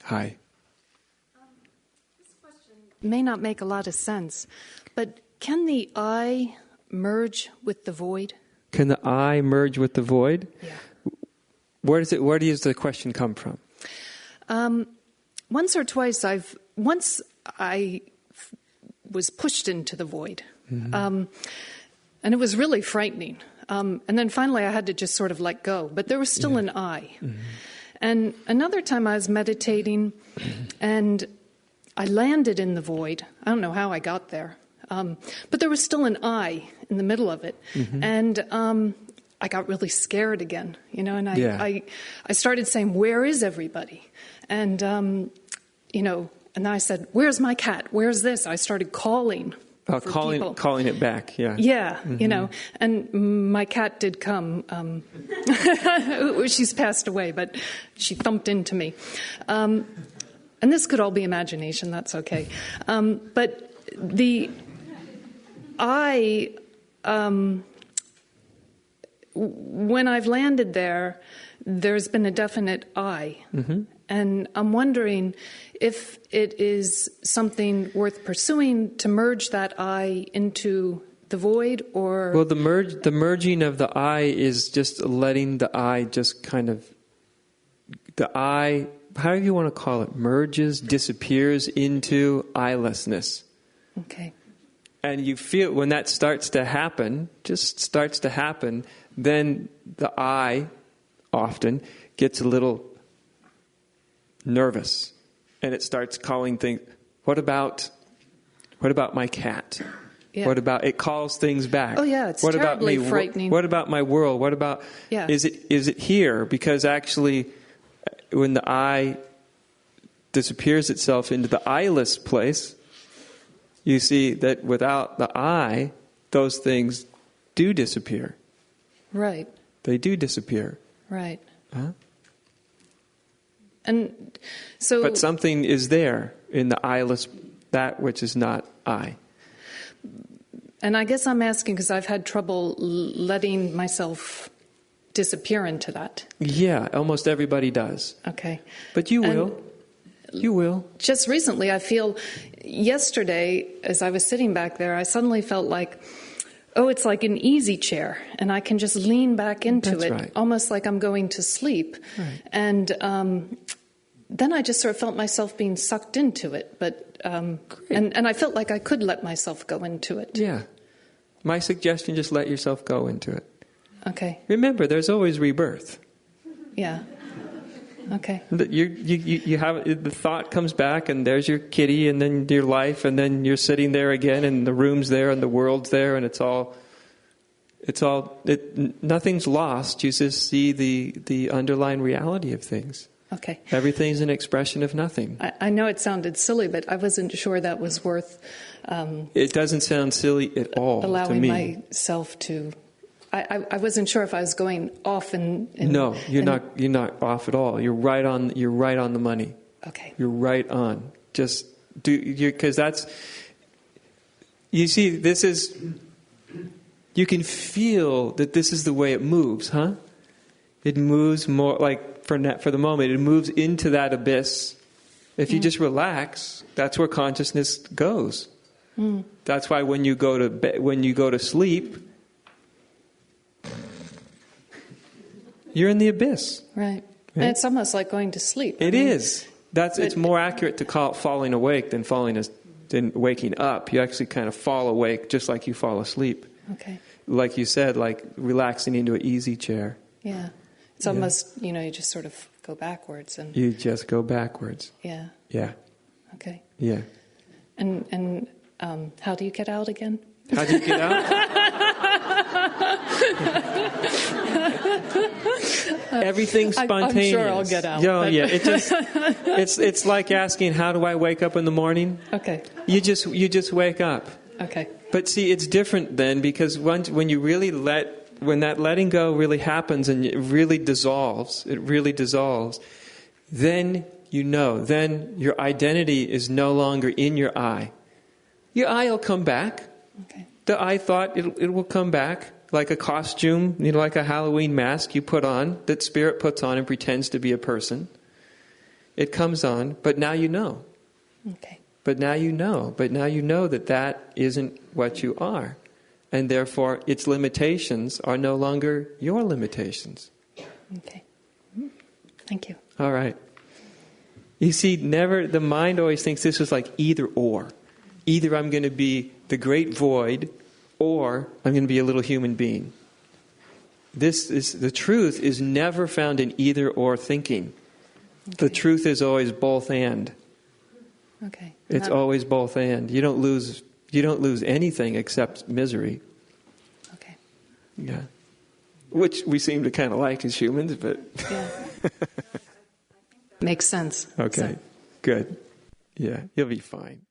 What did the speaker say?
Hi. This question may not make a lot of sense, but can the I merge with the void? Can the I merge with the void? Yeah. Where does the question come from? Once or twice I was pushed into the void. Mm-hmm. And it was really frightening. And then finally I had to just sort of let go. But there was still an I. Mm-hmm. And another time I was meditating and I landed in the void. I don't know how I got there. But there was still an I in the middle of it. Mm-hmm. And I got really scared again, and I started saying, where is everybody? And, and then I said, where's my cat? Where's this? I started calling. Calling it back, yeah. Yeah, mm-hmm. And my cat did come. She's passed away, but she thumped into me. And this could all be imagination, that's okay. But the I, when I've landed there, there's been a definite I. Mm-hmm. And I'm wondering if it is something worth pursuing to merge that I into the void, or... Well, the merging of the I is just letting the I just kind of... The I, however you want to call it, merges, disappears into I-lessness. Okay. And you feel when that starts to happen, then the I often gets a little nervous, and it starts calling things. What about my cat? Yeah. What about, it calls things back? Oh yeah, it's what terribly about me? frightening. What about my world? What about? Yeah. Is it here? Because actually, when the I disappears itself into the I-less place, you see that without the I, those things do disappear. Right. They do disappear. Right. Huh? And so... But something is there in the I-less, that which is not I. And I guess I'm asking because I've had trouble letting myself disappear into that. Yeah, almost everybody does. Okay. But you will. You will. Just recently, I feel, yesterday, as I was sitting back there, I suddenly felt like, it's like an easy chair, and I can just lean back into That's it, right. almost like I'm going to sleep. Right. And then I just sort of felt myself being sucked into it, but and I felt like I could let myself go into it. Yeah. My suggestion, just let yourself go into it. Okay. Remember, there's always rebirth. Yeah. Okay. You have the thought comes back, and there's your kitty, and then your life, and then you're sitting there again, and the room's there, and the world's there, and nothing's lost. You just see the underlying reality of things. Okay. Everything's an expression of nothing. I know it sounded silly, but I wasn't sure that was worth. It doesn't sound silly at all allowing to me. Myself to. I wasn't sure if I was going off No, you're not off at all. You're right on the money. Okay. You're right on. Just because that's, you see, this is, you can feel that this is the way it moves, huh? It moves more like for the moment. It moves into that abyss. If you just relax, that's where consciousness goes. Mm. That's why when you go to sleep, you're in the abyss. Right. And it's almost like going to sleep. It is. It's more accurate to call it falling awake than waking up. You actually kind of fall awake just like you fall asleep. Okay. Like you said, like relaxing into an easy chair. Yeah. It's almost, you just sort of go backwards. You just go backwards. Yeah. Yeah. Okay. Yeah. And how do you get out again? How do you get out? Everything's spontaneous. I'm sure I'll get out. Yeah. It's like asking, how do I wake up in the morning? Okay. You just wake up. Okay. But see, it's different then, because when you really when that letting go really happens and it really dissolves, then then your identity is no longer in your I. Your I will come back. Okay. The I thought it will come back like a costume, like a Halloween mask you put on, that spirit puts on and pretends to be a person. it comes on, but now you know. Okay. But now you know. But now you know that that isn't what you are. And therefore, its limitations are no longer your limitations. Okay. Thank you. All right. You see, the mind always thinks this is like either or. Either I'm going to be the great void, or I'm going to be a little human being. The truth is never found in either or thinking. Okay. The truth is always both and. Okay. It's always both and. You don't lose anything except misery. Okay. Yeah. Which we seem to kind of like as humans, but... Yeah. Makes sense. Okay, So. good. Yeah, you'll be fine.